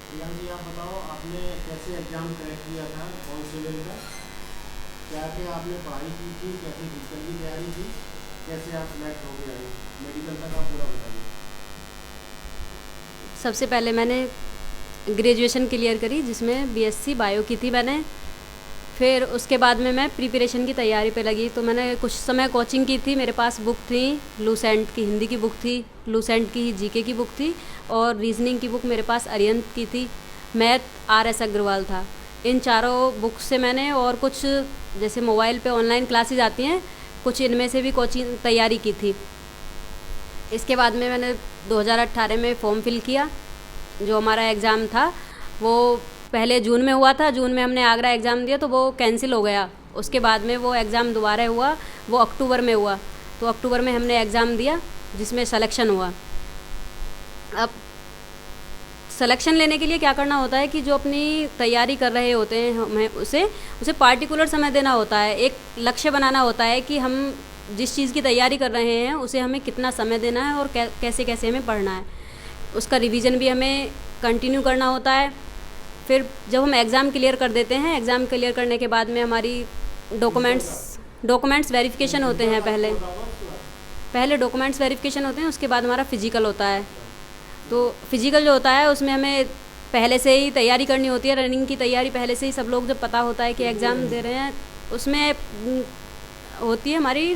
प्रियांक जी, आप बताओ आपने कैसे एग्ज़ाम क्रैक किया था कांस्टेबल का? क्या क्या आपने पढ़ाई की थी, कैसे फिजिकल की तैयारी की, कैसे आप सिलेक्ट हो गए आए मेडिकल तक, आप पूरा बताइए। सबसे पहले मैंने ग्रेजुएशन क्लियर करी, जिसमें बीएससी बायो की थी मैंने। फिर उसके बाद में मैं प्रिपरेशन की तैयारी पे लगी, तो मैंने कुछ समय कोचिंग की थी। मेरे पास बुक थी, लूसेंट की हिंदी की बुक थी, लूसेंट की जीके की बुक थी, और रीजनिंग की बुक मेरे पास अरिहंत की थी। मैथ आर एस अग्रवाल था। इन चारों बुक से मैंने, और कुछ जैसे मोबाइल पे ऑनलाइन क्लासेज आती हैं, कुछ इनमें से भी कोचिंग तैयारी की थी। इसके बाद में मैंने 2018 में फॉर्म फिल किया। जो हमारा एग्ज़ाम था वो पहले जून में हुआ था। जून में हमने आगरा एग्ज़ाम दिया तो वो कैंसिल हो गया। उसके बाद में वो एग्ज़ाम दोबारा हुआ, वो अक्टूबर में हुआ। तो अक्टूबर में हमने एग्ज़ाम दिया, जिसमें सिलेक्शन हुआ। अब सिलेक्शन लेने के लिए क्या करना होता है कि जो अपनी तैयारी कर रहे होते हैं, हमें उसे उसे पार्टिकुलर समय देना होता है। एक लक्ष्य बनाना होता है कि हम जिस चीज़ की तैयारी कर रहे हैं उसे हमें कितना समय देना है और कैसे कैसे हमें पढ़ना है। उसका रिवीजन भी हमें कंटिन्यू करना होता है। फिर जब हम एग्ज़ाम क्लियर कर देते हैं, एग्ज़ाम क्लियर करने के बाद में हमारी फिजिकल डॉक्यूमेंट्स का डॉक्यूमेंट्स वेरिफिकेशन होते फिजिकल हैं। का आपको पहले पता होगा उसके बाद। पहले डॉक्यूमेंट्स वेरिफिकेशन होते हैं, उसके बाद हमारा फिजिकल होता है। अच्छा। तो फिजिकल जो होता है उसमें हमें पहले से ही तैयारी करनी होती है। रनिंग की तैयारी पहले से ही सब लोग जब पता होता है कि कितनी एग्ज़ाम रनिंग? दे रहे हैं, उसमें होती है हमारी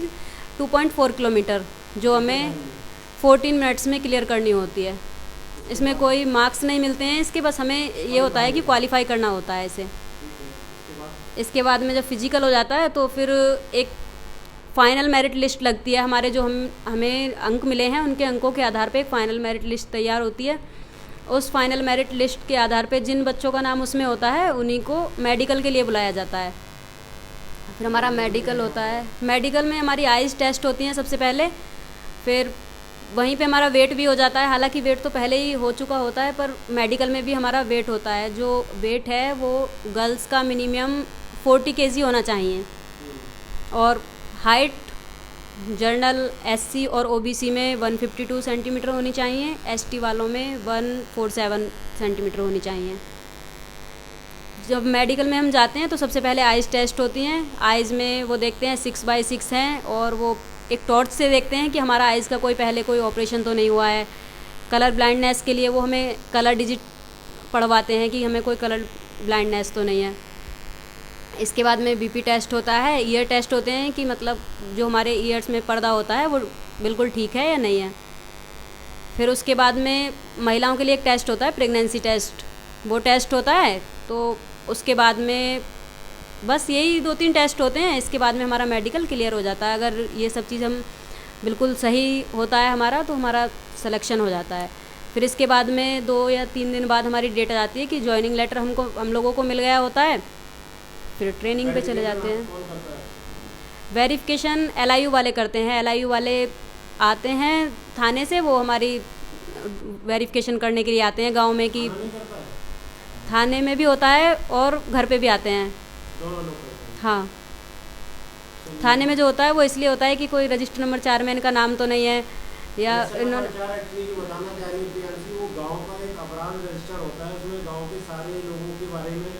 2.4 किलोमीटर, जो कितने हमें टाइम में? 14 मिनट्स में क्लियर करनी होती है। उसके इसमें बाद कोई मार्क्स नहीं मिलते हैं इसके, बस हमें ये होता है क्वालिफाई कि करना है। क्वालिफाई करना होता है इसे। ठीक है, उसके बाद? इसके बाद में जब फिजिकल हो जाता है तो फिर एक फाइनल मेरिट लिस्ट लगती है। हमारे जो हमें अंक मिले हैं उनके अंकों के आधार पे एक फ़ाइनल मेरिट लिस्ट तैयार होती है। उस फाइनल मेरिट लिस्ट के आधार पे जिन बच्चों का नाम उसमें होता है उन्हीं को मेडिकल के लिए बुलाया जाता है। फिर हमारा मेडिकल में क्या मेडिकल क्या होता होता है। है? मेडिकल में हमारी आइज़ टेस्ट होती हैं सबसे पहले। फिर वहीं पे हमारा वेट भी हो जाता है। हालांकि वेट तो पहले ही हो चुका होता है, पर मेडिकल में भी हमारा वेट होता है। जो वेट है वो गर्ल्स का मिनिमम 40 केजी होना चाहिए। और हाइट जर्नल एससी और ओबीसी में 152 सेंटीमीटर होनी चाहिए। एसटी वालों में 147 सेंटीमीटर होनी चाहिए। जब मेडिकल में हम जाते हैं तो सबसे पहले आइज़ टेस्ट होती हैं। आइज़ में वो देखते हैं 6x6 हैं, और वो एक टॉर्च से देखते हैं कि हमारा आइज़ का पहले कोई ऑपरेशन तो नहीं हुआ है। कलर ब्लाइंडनेस के लिए वो हमें कलर डिजिट पढ़वाते हैं कि हमें कोई कलर ब्लाइंडनेस तो नहीं है। इसके बाद में बीपी टेस्ट होता है। ईयर टेस्ट होते हैं कि मतलब जो हमारे ईयर्स में पर्दा होता है वो बिल्कुल ठीक है या नहीं है। फिर उसके बाद में महिलाओं के लिए एक टेस्ट होता है, प्रेगनेंसी टेस्ट। वो टेस्ट होता है। तो उसके बाद में बस यही 2-3 टेस्ट होते हैं। इसके बाद में हमारा मेडिकल क्लियर हो जाता है। अगर ये सब चीज़ हम बिल्कुल सही होता है हमारा, तो हमारा सिलेक्शन हो जाता है। फिर इसके बाद में 2 या 3 दिन बाद हमारी डेट आ जाती है कि जॉइनिंग लेटर हम लोगों को मिल गया होता है। फिर ट्रेनिंग पे चले वेरिफिकेशन जाते आपको हैं। कौन करता है? वेरिफिकेशन एलआईयू वाले करते हैं। एलआईयू वाले आते हैं थाने से, वो हमारी वेरिफिकेशन करने के लिए आते हैं गांव में कि थाना नहीं करता है? थाने में भी होता है और घर पे भी आते हैं। दोनों लोग करते हैं? हाँ, चलिए। थाने में जो होता है वो इसलिए होता है कि कोई रजिस्टर नंबर 4 में इनका नाम तो नहीं है, या रजिस्टर नंबर इन्होंने। 4 एक्चुअली जो बताना चाह रही थी आंटी, वो गांव का एक अपराध रजिस्टर होता है। उसमें गांव के सारे लोगों के बारे में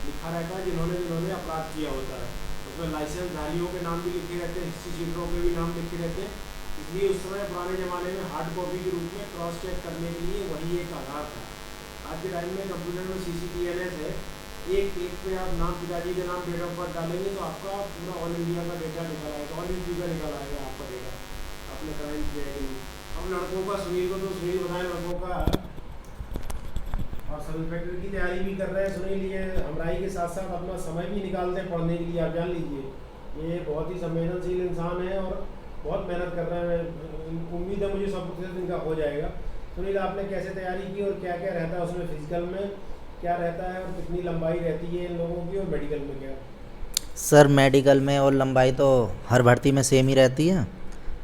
लिखा रहता है जिन्होंने जिन्होंने अपराध किया होता है। उसमें लाइसेंस धारियों के नाम भी लिखे रहते हैं, हिस्ट्री शीटरों के भी नाम लिखे रहते हैं। इसलिए उस समय पुराने ज़माने में हार्ड कॉपी के रूप में क्रॉस चेक करने के लिए वही एक आधार था। आज के टाइम में कंप्यूटर में CCTNS है। एक क्लिक पे आप नाम, पिताजी का नाम, डेट ऑफ बर्थ डालेंगे तो आपका पूरा ऑल इंडिया का डेटा निकल आएगा, ऑल यूपी का निकल आएगा आपका डेटा। आपने क्राइम किया है कि नहीं। अब लड़कों का, सुनील को तो सुनील बताएं, लड़कों का और सब इंस्पेक्टर की तैयारी भी कर रहे हैं सुनील, ये हमराई के साथ साथ अपना समय भी निकालते हैं पढ़ने के लिए। आप जान लीजिए ये बहुत ही संवेदनशील इंसान है और बहुत मेहनत कर रहे हैं। उम्मीद है मुझे 100% इनका हो जाएगा। सुनील, आपने कैसे तैयारी की और क्या क्या रहता है उसमें? फिजिकल में क्या रहता है और कितनी लंबाई रहती है इन लोगों की, और मेडिकल में क्या? सर मेडिकल में और लंबाई तो हर भर्ती में सेम ही रहती है,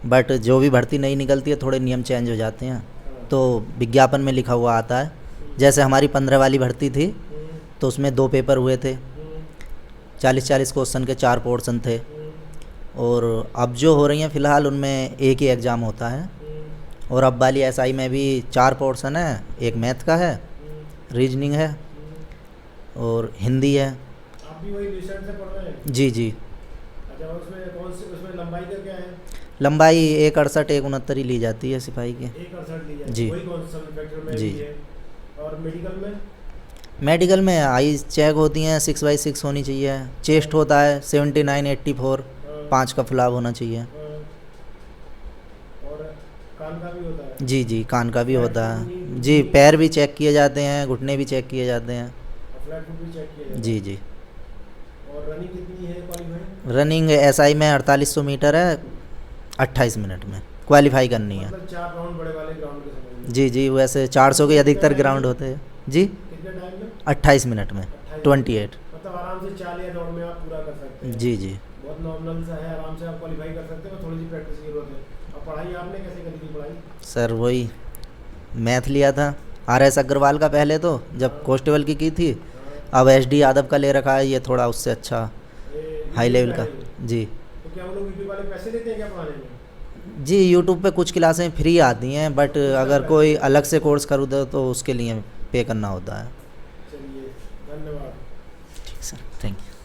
बट जो भी भर्ती नहीं निकलती है थोड़े नियम चेंज हो जाते हैं। हाँ। तो विज्ञापन में लिखा हुआ आता है। जैसे हमारी 15 वाली भर्ती थी हम्म, तो उसमें 2 पेपर हुए थे, हम्म, 40-40 क्वेश्चन के 4 पोर्शन थे। हम्म, और अब जो हो रही हैं फ़िलहाल उनमें एक ही एग्ज़ाम होता है। हम्म, और अब वाली एसआई में भी 4 पोर्शन है, एक मैथ का है, रीजनिंग है और हिंदी है। आप भी वही रिसेंट से पढ़ रहे हैं? जी जी। अच्छा, उसमें कौन से, उसमें लंबाई का क्या है? लंबाई 168 169 ही ली जाती है सिपाही की। 168 ली जाती है, जी वही कौन सा सब्जेक्ट में जी। भी है? और मेडिकल में? मेडिकल में आई चेक होती हैं 6/6 होनी चाहिए। चेस्ट होता है 79 84, 5 का फुलाव होना चाहिए। और कान का भी होता है? जी जी, कान का भी होता है जी। पैर भी चेक किए जाते हैं, घुटने भी चेक किए जाते हैं। और फ्लैट फुट भी चेक किया जाता है? जी जी। और रनिंग कितनी है क्वालिफाई? रनिंग एसआई में 4800 मीटर है, 28 मिनट में क्वालिफाई करनी है। मतलब 4 राउंड बड़े वाले ग्राउंड के समझ लो। जी जी, वैसे 400 के अधिकतर ग्राउंड होते हैं जी। कितने टाइम में? 28 मिनट में 28। मतलब आराम से 4 या दौड़ में आप पूरा कर सकते हैं? जी जी। बहुत नॉर्मल सा है, आराम से आप क्वालिफाई कर सकते हैं, थोड़ी सी प्रैक्टिस की जरूरत है। अब पढ़ाई आपने कैसे करी थी पढ़ाई? सर वही मैथ लिया था RS अग्रवाल का पहले, तो जब कांस्टेबल की थी। अब SD यादव का ले रखा है, ये थोड़ा उससे अच्छा हाई लेवल का। जी तो क्या वो लोग यूट्यूब वाले पैसे लेते हैं क्या पढ़ाने में? जी, यूट्यूब पे कुछ क्लासें फ्री आती हैं, बट अगर कोई अलग से कोर्स करूँ तो उसके लिए पे करना होता है।